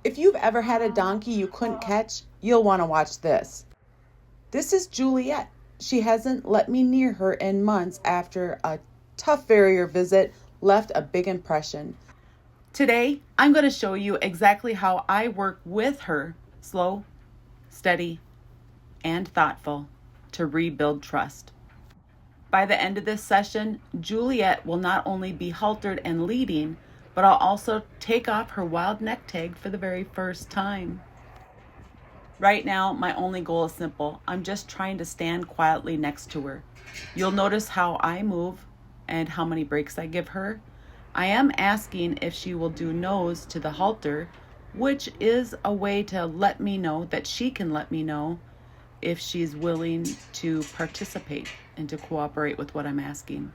If you've ever had a donkey you couldn't catch, you'll want to watch this. This is Juliet. She hasn't let me near her in months after a tough farrier visit left a big impression. Today, I'm going to show you exactly how I work with her, slow, steady, and thoughtful, to rebuild trust. By the end of this session, Juliet will not only be haltered and leading, but I'll also take off her wild neck tag for the very first time. Right now, my only goal is simple. I'm just trying to stand quietly next to her. You'll notice how I move and how many breaks I give her. I am asking if she will do nose to the halter, which is a way to let me know that she can let me know if she's willing to participate and to cooperate with what I'm asking.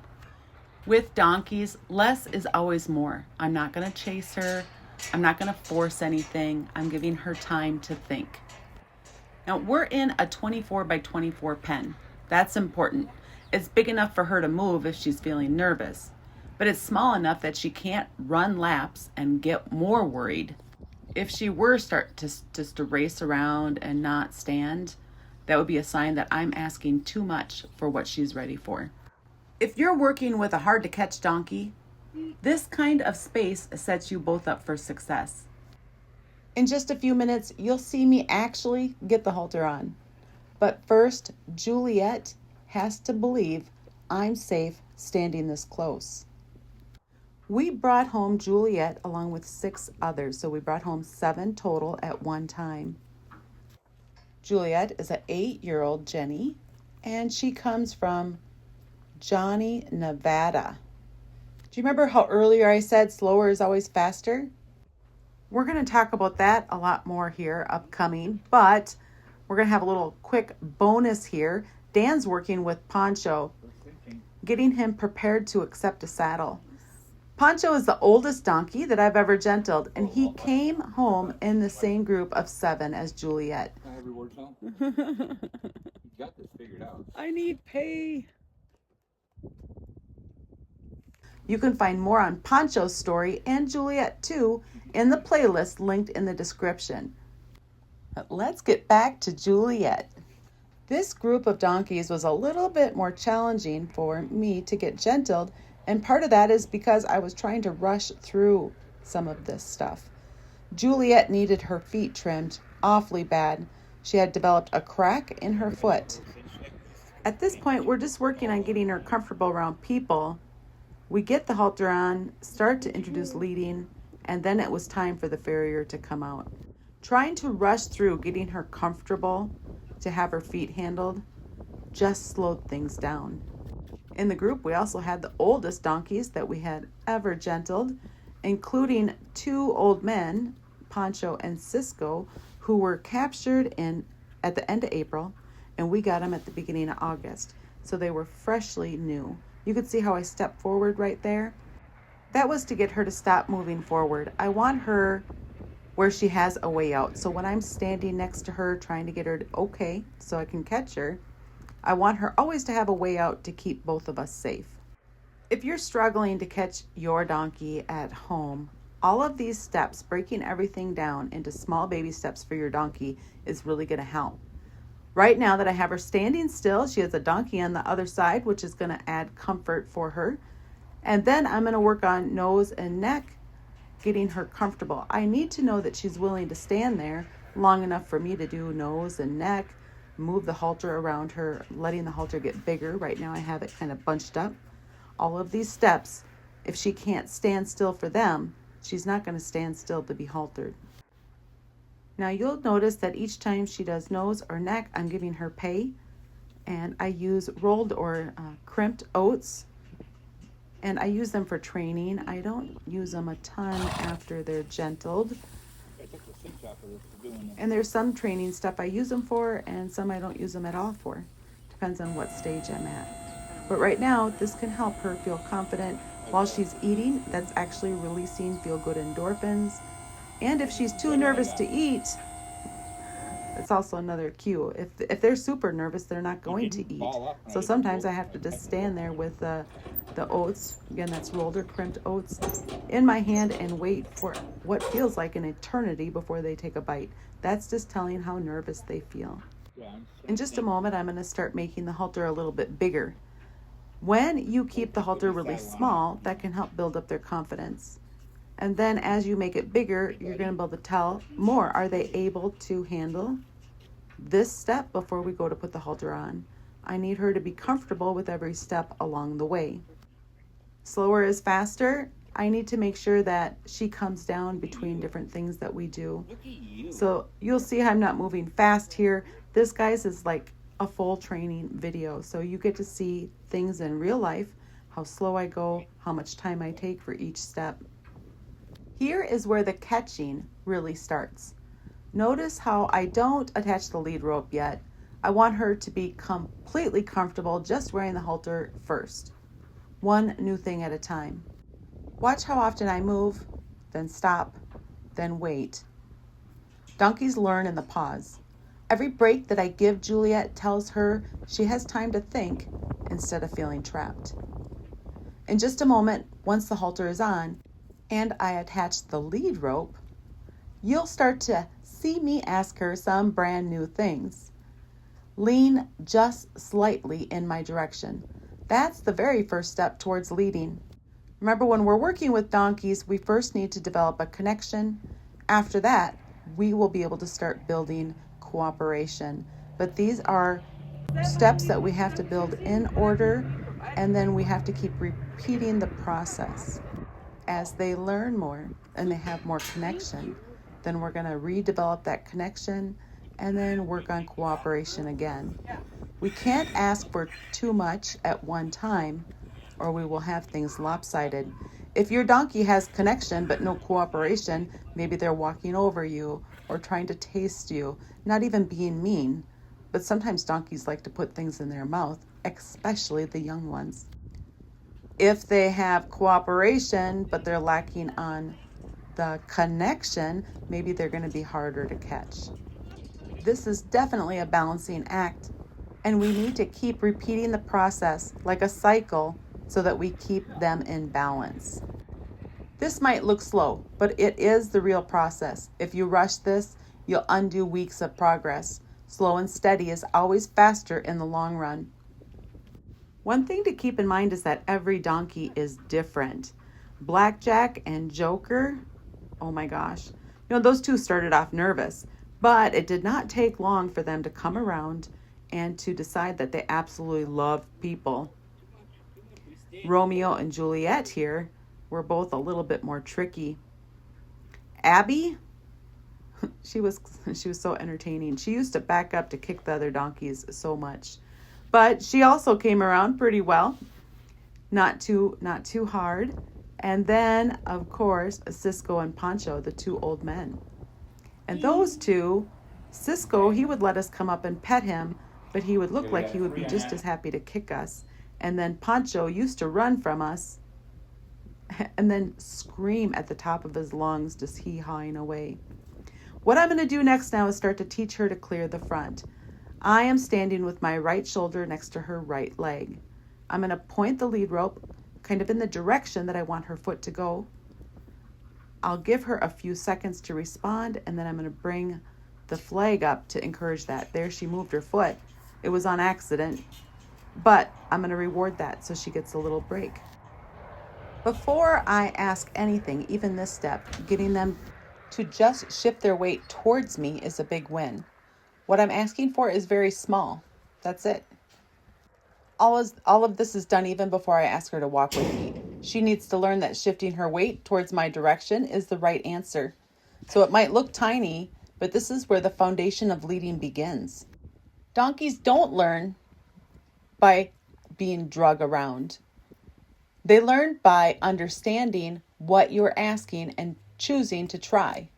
With donkeys, less is always more. I'm not going to chase her. I'm not going to force anything. I'm giving her time to think. Now, we're in a 24 by 24 pen. That's important. It's big enough for her to move if she's feeling nervous, but it's small enough that she can't run laps and get more worried. If she were start to race around and not stand, that would be a sign that I'm asking too much for what she's ready for. If you're working with a hard to catch donkey, this kind of space sets you both up for success. In just a few minutes, you'll see me actually get the halter on. But first, Juliet has to believe I'm safe standing this close. We brought home Juliet along with 6 others, so we brought home 7 total at one time. Juliet is an 8-year-old Jenny, and she comes from Johnny, Nevada. Do you remember how earlier I said slower is always faster? We're going to talk about that a lot more here upcoming, but we're going to have a little quick bonus here. Dan's working with Poncho, getting him prepared to accept a saddle. Poncho is the oldest donkey that I've ever gentled, and he came home in the same group of 7 as Juliet. You got this figured out. I need pay. You can find more on Poncho's story and Juliet too in the playlist linked in the description. But let's get back to Juliet. This group of donkeys was a little bit more challenging for me to get gentled, and part of that is because I was trying to rush through some of this stuff. Juliet needed her feet trimmed awfully bad. She had developed a crack in her foot. At this point, we're just working on getting her comfortable around people. We get the halter on, start to introduce leading, and then it was time for the farrier to come out. Trying to rush through getting her comfortable to have her feet handled just slowed things down. In the group, we also had the oldest donkeys that we had ever gentled, including 2 old men, Poncho and Cisco, who were captured at the end of April, and we got them at the beginning of August. So they were freshly new. You could see how I stepped forward right there. That was to get her to stop moving forward. I want her where she has a way out. So when I'm standing next to her trying to get her to okay so I can catch her, I want her always to have a way out to keep both of us safe. If you're struggling to catch your donkey at home, all of these steps, breaking everything down into small baby steps for your donkey, is really going to help. Right now that I have her standing still, she has a donkey on the other side, which is going to add comfort for her. And then I'm going to work on nose and neck, getting her comfortable. I need to know that she's willing to stand there long enough for me to do nose and neck, move the halter around her, letting the halter get bigger. Right now I have it kind of bunched up. All of these steps, if she can't stand still for them, she's not going to stand still to be haltered. Now you'll notice that each time she does nose or neck, I'm giving her pay. And I use rolled or crimped oats. And I use them for training. I don't use them a ton after they're gentled. And there's some training stuff I use them for and some I don't use them at all for. Depends on what stage I'm at. But right now, this can help her feel confident while she's eating. That's actually releasing feel-good endorphins. And if she's too nervous to eat, it's also another cue. If they're super nervous, they're not going to eat. So sometimes I have to just stand there with the oats, again that's rolled or crimped oats, in my hand and wait for what feels like an eternity before they take a bite. That's just telling how nervous they feel. In just a moment, I'm going to start making the halter a little bit bigger. When you keep the halter really small, that can help build up their confidence. And then as you make it bigger, you're going to be able to tell more. Are they able to handle this step before we go to put the halter on? I need her to be comfortable with every step along the way. Slower is faster. I need to make sure that she comes down between different things that we do. So you'll see I'm not moving fast here. This, guys, is like a full training video. So you get to see things in real life, how slow I go, how much time I take for each step. Here is where the catching really starts. Notice how I don't attach the lead rope yet. I want her to be completely comfortable just wearing the halter first. One new thing at a time. Watch how often I move, then stop, then wait. Donkeys learn in the pause. Every break that I give Juliet tells her she has time to think instead of feeling trapped. In just a moment, once the halter is on and I attach the lead rope, you'll start to see me ask her some brand new things. Lean just slightly in my direction. That's the very first step towards leading. Remember, when we're working with donkeys, we first need to develop a connection. After that, we will be able to start building cooperation. But these are steps that we have to build in order, and then we have to keep repeating the process. As they learn more and they have more connection, then we're going to redevelop that connection and then work on cooperation again. We can't ask for too much at one time, or we will have things lopsided. If your donkey has connection but no cooperation, maybe they're walking over you or trying to taste you, not even being mean. But sometimes donkeys like to put things in their mouth, especially the young ones. If they have cooperation but they're lacking on the connection, maybe they're going to be harder to catch. This is definitely a balancing act, and we need to keep repeating the process like a cycle so that we keep them in balance. This might look slow, but it is the real process. If you rush this, you'll undo weeks of progress. Slow and steady is always faster in the long run. One thing to keep in mind is that every donkey is different. Blackjack and Joker, oh my gosh. Those two started off nervous, but it did not take long for them to come around and to decide that they absolutely love people. Romeo and Juliet here were both a little bit more tricky. Abby, she was so entertaining. She used to back up to kick the other donkeys so much. But she also came around pretty well. Not too hard. And then, of course, Cisco and Poncho, the two old men. And those two, Cisco, he would let us come up and pet him, but he would look like he would be just as happy to kick us. And then Poncho used to run from us and then scream at the top of his lungs, just hee-hawing away. What I'm going to do next now is start to teach her to clear the front. I am standing with my right shoulder next to her right leg. I'm going to point the lead rope kind of in the direction that I want her foot to go. I'll give her a few seconds to respond, and then I'm going to bring the flag up to encourage that. There, she moved her foot. It was on accident, but I'm going to reward that so she gets a little break. Before I ask anything, even this step, getting them to just shift their weight towards me is a big win. What I'm asking for is very small. That's it. All of this is done even before I ask her to walk with me. She needs to learn that shifting her weight towards my direction is the right answer. So it might look tiny, but this is where the foundation of leading begins. Donkeys don't learn by being drug around. They learn by understanding what you're asking and choosing to try.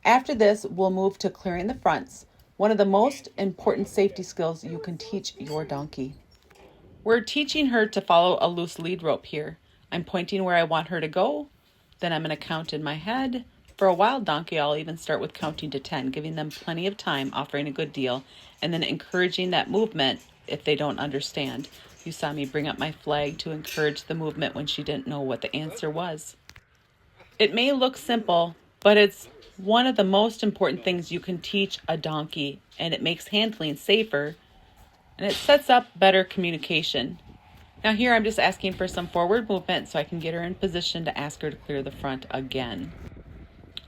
After this, we'll move to clearing the fronts, one of the most important safety skills you can teach your donkey. We're teaching her to follow a loose lead rope here. I'm pointing where I want her to go. Then I'm going to count in my head. For a wild donkey, I'll even start with counting to 10, giving them plenty of time, offering a good deal, and then encouraging that movement if they don't understand. You saw me bring up my flag to encourage the movement when she didn't know what the answer was. It may look simple, but it's one of the most important things you can teach a donkey, and it makes handling safer, and it sets up better communication. Now here I'm just asking for some forward movement so I can get her in position to ask her to clear the front again.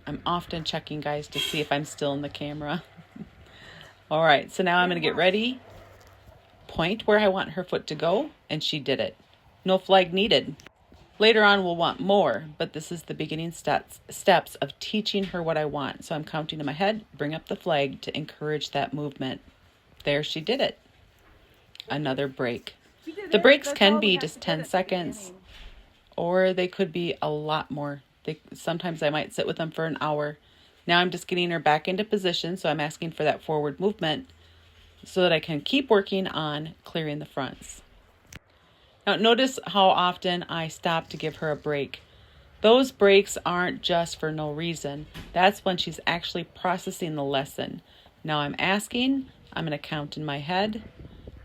I'm often checking, guys, to see if I'm still in the camera. All right, so now I'm going to get ready, point where I want her foot to go, and she did it. No flag needed. Later on, we'll want more, but this is the beginning steps of teaching her what I want. So I'm counting in my head, bring up the flag to encourage that movement. There, she did it. Another break. The breaks can be just 10 seconds, or they could be a lot more. Sometimes I might sit with them for an hour. Now I'm just getting her back into position, so I'm asking for that forward movement so that I can keep working on clearing the fronts. Now notice how often I stop to give her a break. Those breaks aren't just for no reason. That's when she's actually processing the lesson. Now I'm asking, I'm going to count in my head,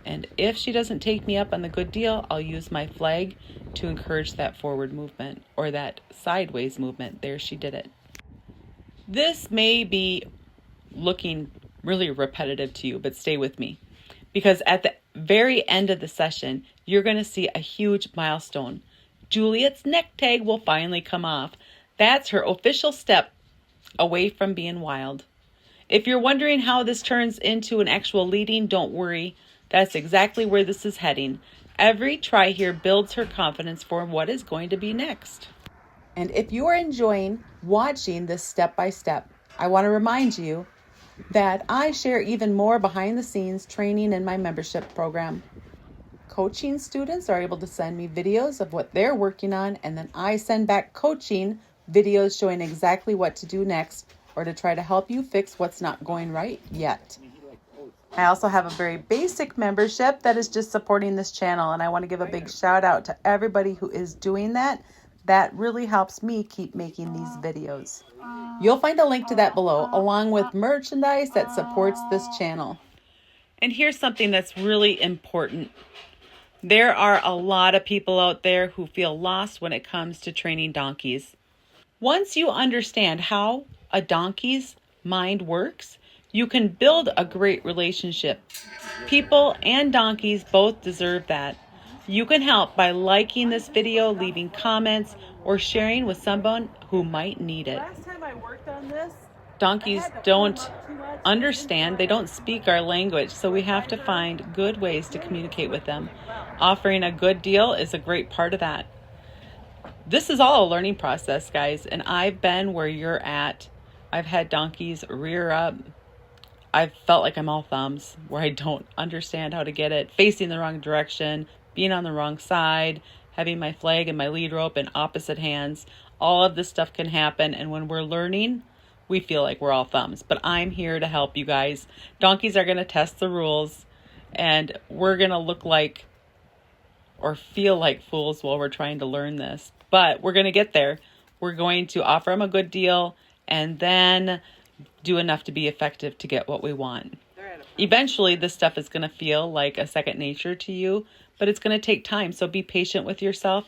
and if she doesn't take me up on the good deal, I'll use my flag to encourage that forward movement or that sideways movement. There, she did it. This may be looking really repetitive to you, but stay with me, because at the very end of the session, you're going to see a huge milestone. Juliet's neck tag will finally come off. That's her official step away from being wild. If you're wondering how this turns into an actual leading, don't worry. That's exactly where this is heading. Every try here builds her confidence for what is going to be next. And if you are enjoying watching this step-by-step, I want to remind you that I share even more behind-the-scenes training in my membership program. Coaching students are able to send me videos of what they're working on, and then I send back coaching videos showing exactly what to do next or to try to help you fix what's not going right yet. I also have a very basic membership that is just supporting this channel, and I want to give a big shout out to everybody who is doing that. That really helps me keep making these videos. You'll find a link to that below, along with merchandise that supports this channel. And here's something that's really important. There are a lot of people out there who feel lost when it comes to training donkeys. Once you understand how a donkey's mind works, you can build a great relationship. People and donkeys both deserve that. You can help by liking this video, leaving comments, or sharing with someone who might need it. Last time I worked on this, donkeys don't understand, they don't speak our language, so we have to find good ways to communicate with them. Offering a good deal is a great part of that. This is all a learning process, guys, and I've been where you're at. I've had donkeys rear up. I've felt like I'm all thumbs, where I don't understand how to get it, facing the wrong direction, being on the wrong side, having my flag and my lead rope in opposite hands. All of this stuff can happen, and when we're learning, we feel like we're all thumbs. But I'm here to help you guys. Donkeys are going to test the rules, and we're going to look like or feel like fools while we're trying to learn this. But we're going to get there. We're going to offer them a good deal and then do enough to be effective to get what we want. Eventually, this stuff is going to feel like a second nature to you, but it's going to take time. So be patient with yourself,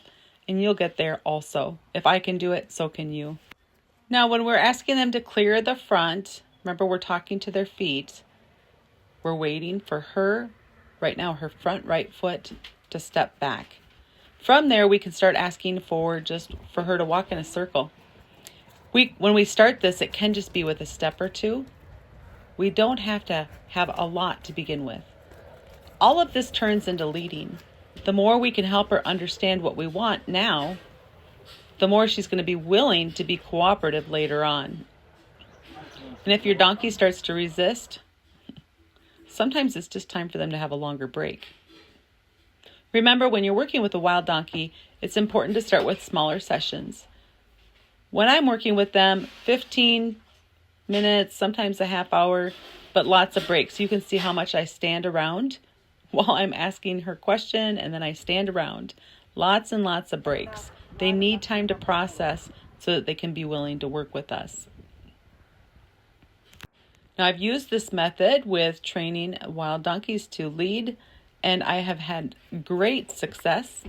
and you'll get there also. If I can do it, so can you. Now, when we're asking them to clear the front, remember we're talking to their feet. We're waiting for her, right now, her front right foot to step back. From there, we can start asking for her to walk in a circle. When we start this, it can just be with a step or two. We don't have to have a lot to begin with. All of this turns into leading. The more we can help her understand what we want now, the more she's going to be willing to be cooperative later on. And if your donkey starts to resist, sometimes it's just time for them to have a longer break. Remember, when you're working with a wild donkey, it's important to start with smaller sessions. When I'm working with them, 15 minutes, sometimes a half hour, but lots of breaks. You can see how much I stand around while I'm asking her question, and then I stand around. Lots and lots of breaks. They need time to process so that they can be willing to work with us. Now, I've used this method with training wild donkeys to lead and I have had great success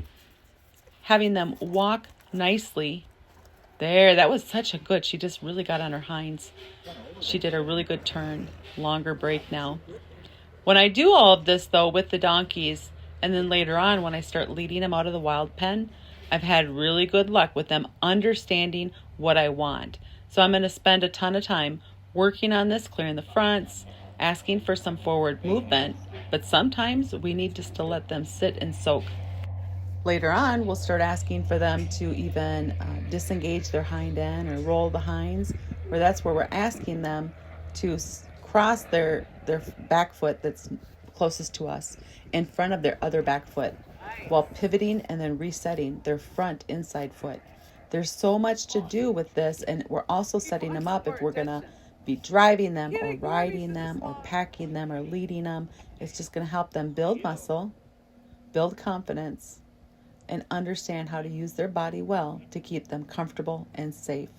having them walk nicely. There, that was such a good, she just really got on her hinds. She did a really good turn, longer break now. When I do all of this though with the donkeys, and then later on when I start leading them out of the wild pen, I've had really good luck with them understanding what I want. So I'm going to spend a ton of time working on this, clearing the fronts, asking for some forward movement, but sometimes we need just to let them sit and soak. Later on, we'll start asking for them to even disengage their hind end or roll the hinds, where that's where we're asking them to cross their back foot that's closest to us in front of their other back foot while pivoting and then resetting their front inside foot. There's so much to do with this, and we're also setting them up if we're going to be driving them or riding them or packing them or leading them. It's just going to help them build muscle, build confidence, and understand how to use their body well to keep them comfortable and safe.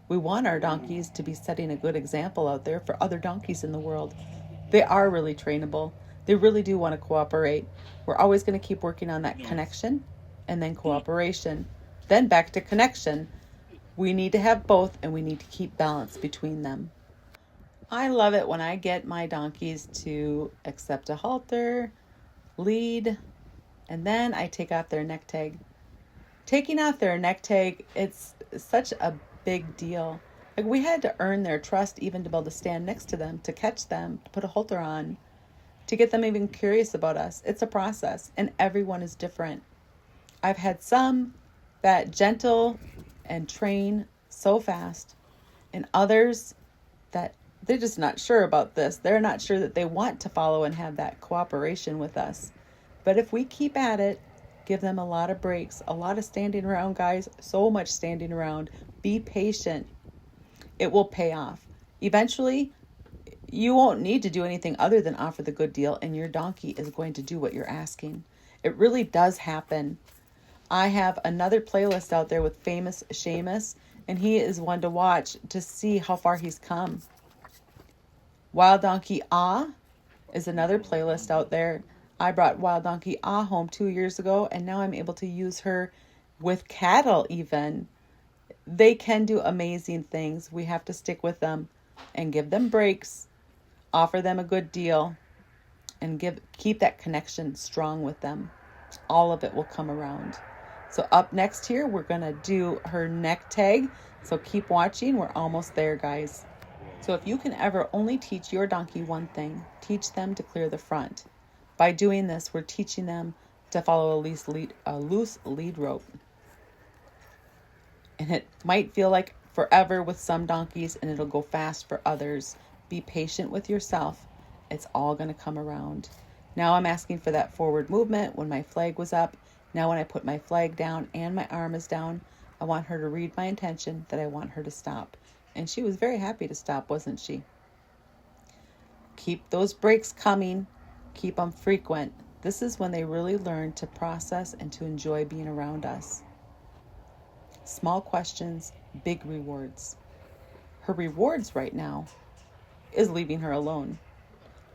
We want our donkeys to be setting a good example out there for other donkeys in the world. They are really trainable. They really do want to cooperate. We're always going to keep working on that connection and then cooperation, then back to connection. We need to have both, and we need to keep balance between them. I love it when I get my donkeys to accept a halter, lead, and then I take off their neck tag. Taking off their neck tag, it's such a big deal. Like, we had to earn their trust even to be able to stand next to them, to catch them, to put a halter on, to get them even curious about us. It's a process, and everyone is different. I've had some that gentle and train so fast, and others that they're just not sure about this. They're not sure that they want to follow and have that cooperation with us. But if we keep at it, give them a lot of breaks, a lot of standing around, guys, so much standing around. Be patient. It will pay off. Eventually, you won't need to do anything other than offer the good deal, and your donkey is going to do what you're asking. It really does happen. I have another playlist out there with famous Seamus, and he is one to watch to see how far he's come. Wild Donkey Ah is another playlist out there. I brought Wild Donkey Ah home 2 years ago, and now I'm able to use her with cattle even. They can do amazing things. We have to stick with them and give them breaks, offer them a good deal, and keep that connection strong with them. All of it will come around. So up next here, we're going to do her neck tag. So keep watching. We're almost there, guys. So if you can ever only teach your donkey one thing, teach them to clear the front. By doing this, we're teaching them to follow a loose lead rope. And it might feel like forever with some donkeys, and it'll go fast for others. Be patient with yourself. It's all going to come around. Now I'm asking for that forward movement when my flag was up. Now when I put my flag down and my arm is down, I want her to read my intention that I want her to stop. And she was very happy to stop, wasn't she? Keep those breaks coming. Keep them frequent. This is when they really learn to process and to enjoy being around us. Small questions, big rewards. Her rewards right now is leaving her alone.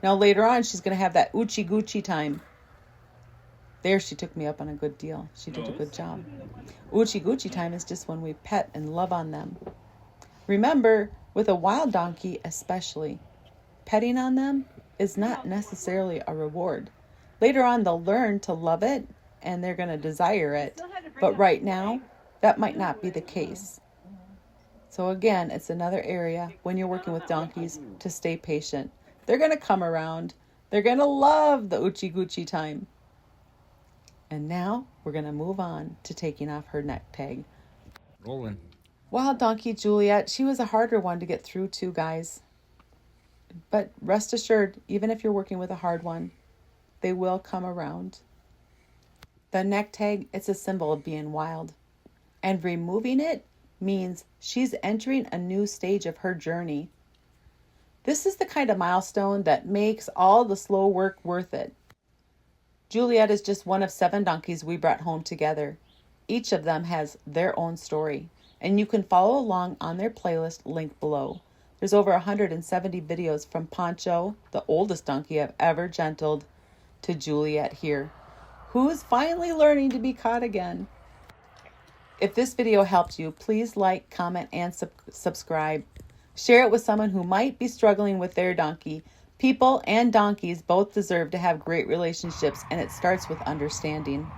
Now later on, she's going to have that Oochie Goochie time. There, she took me up on a good deal. She did a good job. Oochie Goochie time is just when we pet and love on them. Remember, with a wild donkey especially, petting on them is not necessarily a reward. Later on, they'll learn to love it and they're going to desire it. But right now, that might not be the case. So again, it's another area when you're working with donkeys to stay patient. They're going to come around. They're going to love the Oochie Goochie time. And now we're going to move on to taking off her neck tag. Rolling. Wild Donkey Juliet, she was a harder one to get through to, guys. But rest assured, even if you're working with a hard one, they will come around. The neck tag, it's a symbol of being wild. And removing it means she's entering a new stage of her journey. This is the kind of milestone that makes all the slow work worth it. Juliet is just one of 7 donkeys we brought home together. Each of them has their own story, and you can follow along on their playlist linked below. There's over 170 videos from Poncho, the oldest donkey I've ever gentled, to Juliet here, who's finally learning to be caught again. If this video helped you, please like, comment, and subscribe. Share it with someone who might be struggling with their donkey. People and donkeys both deserve to have great relationships, and it starts with understanding.